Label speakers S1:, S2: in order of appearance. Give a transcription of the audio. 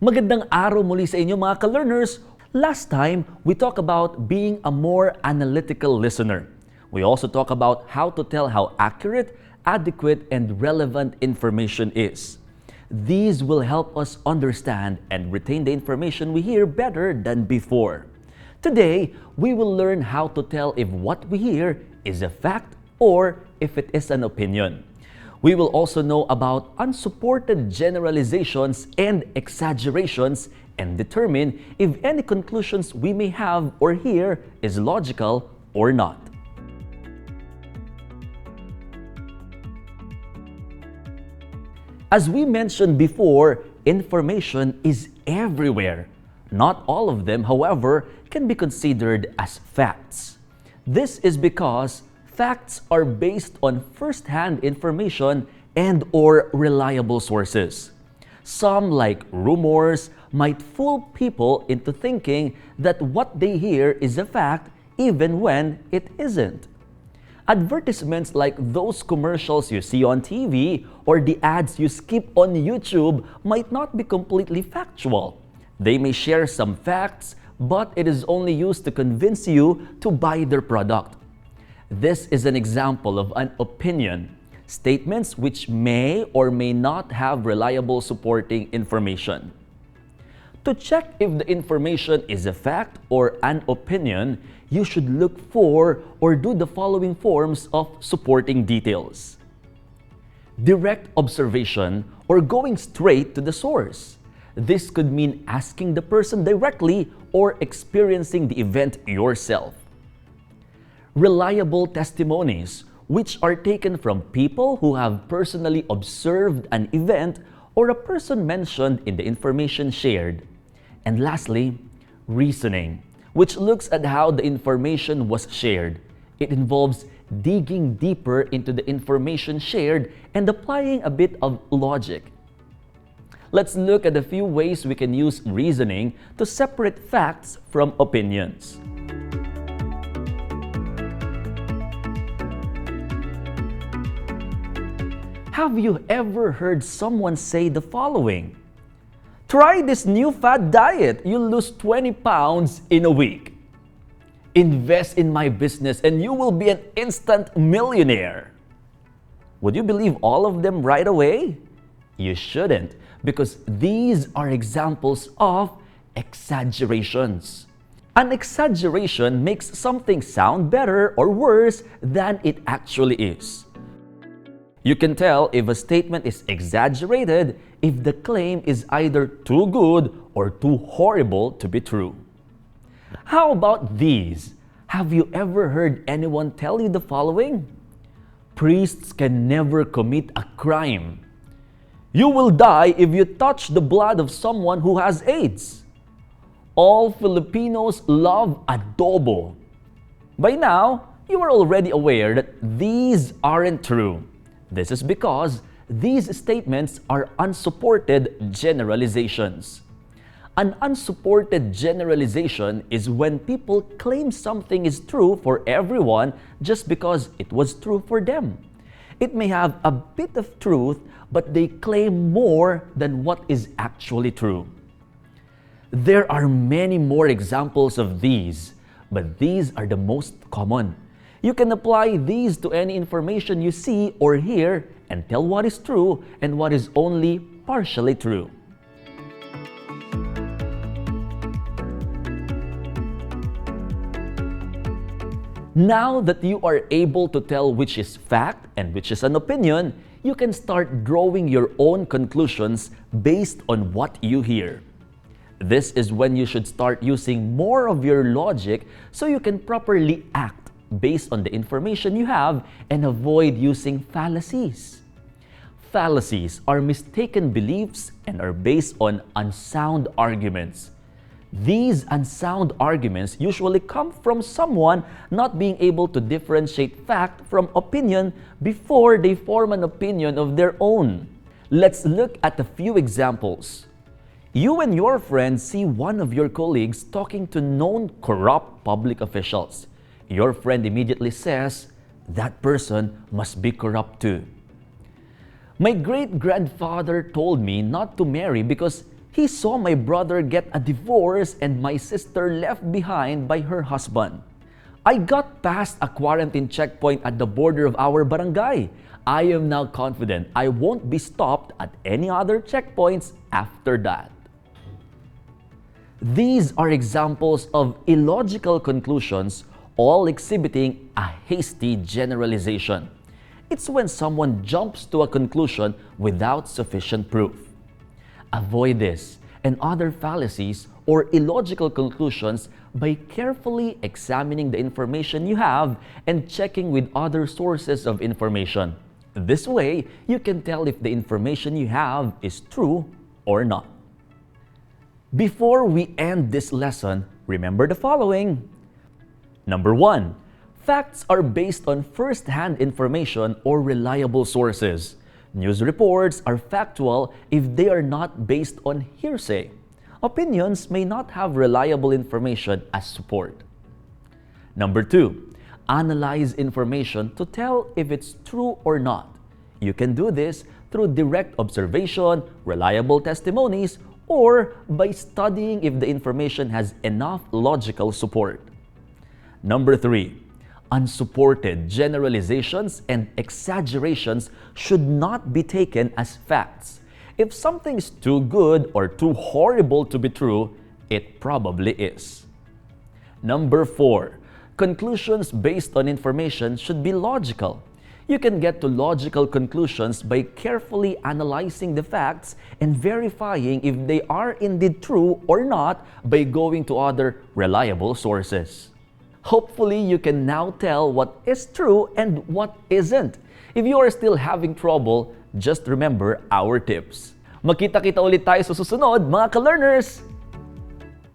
S1: Magandang araw muli sa inyo mga ka-learners. Last time, we talked about being a more analytical listener. We also talked about how to tell how accurate, adequate, and relevant information is. These will help us understand and retain the information we hear better than before. Today, we will learn how to tell if what we hear is a fact or if it is an opinion. We will also know about unsupported generalizations and exaggerations and determine if any conclusions we may have or hear is logical or not. As we mentioned before, information is everywhere. Not all of them, however, can be considered as facts. This is because facts are based on first-hand information and/or reliable sources. Some, like rumors, might fool people into thinking that what they hear is a fact even when it isn't. Advertisements like those commercials you see on TV or the ads you skip on YouTube might not be completely factual. They may share some facts, but it is only used to convince you to buy their product. This is an example of an opinion, statements which may or may not have reliable supporting information. To check if the information is a fact or an opinion, you should look for or do the following forms of supporting details. Direct observation or going straight to the source. This could mean asking the person directly or experiencing the event yourself. Reliable testimonies, which are taken from people who have personally observed an event or a person mentioned in the information shared. And lastly, reasoning, which looks at how the information was shared. It involves digging deeper into the information shared and applying a bit of logic. Let's look at a few ways we can use reasoning to separate facts from opinions. Have you ever heard someone say the following? Try this new fad diet, you'll lose 20 pounds in a week. Invest in my business and you will be an instant millionaire. Would you believe all of them right away? You shouldn't, because these are examples of exaggerations. An exaggeration makes something sound better or worse than it actually is. You can tell if a statement is exaggerated if the claim is either too good or too horrible to be true. How about these? Have you ever heard anyone tell you the following? Priests can never commit a crime. You will die if you touch the blood of someone who has AIDS. All Filipinos love adobo. By now, you are already aware that these aren't true. This is because these statements are unsupported generalizations. An unsupported generalization is when people claim something is true for everyone just because it was true for them. It may have a bit of truth, but they claim more than what is actually true. There are many more examples of these, but these are the most common. You can apply these to any information you see or hear and tell what is true and what is only partially true. Now that you are able to tell which is fact and which is an opinion, you can start drawing your own conclusions based on what you hear. This is when you should start using more of your logic so you can properly act based on the information you have and avoid using fallacies. Fallacies are mistaken beliefs and are based on unsound arguments. These unsound arguments usually come from someone not being able to differentiate fact from opinion before they form an opinion of their own. Let's look at a few examples. You and your friends see one of your colleagues talking to known corrupt public officials. Your friend immediately says, that person must be corrupt too. My great-grandfather told me not to marry because He saw my brother get a divorce and my sister left behind by her husband. I got past a quarantine checkpoint at the border of our barangay. I am now confident I won't be stopped at any other checkpoints after that. These are examples of illogical conclusions, all exhibiting a hasty generalization. It's when someone jumps to a conclusion without sufficient proof. Avoid this and other fallacies or illogical conclusions by carefully examining the information you have and checking with other sources of information. This way, you can tell if the information you have is true or not. Before we end this lesson, remember the following. Number 1, facts are based on first-hand information or reliable sources. News reports are factual if they are not based on hearsay. Opinions may not have reliable information as support. Number 2, analyze information to tell if it's true or not. You can do this through direct observation, reliable testimonies, or by studying if the information has enough logical support. Number 3, unsupported generalizations and exaggerations should not be taken as facts. If something is too good or too horrible to be true, it probably is. Number 4, conclusions based on information should be logical. You can get to logical conclusions by carefully analyzing the facts and verifying if they are indeed true or not by going to other reliable sources. Hopefully, you can now tell what is true and what isn't. If you are still having trouble, just remember our tips. Magkita-kita ulit tayo sa susunod, mga ka-learners!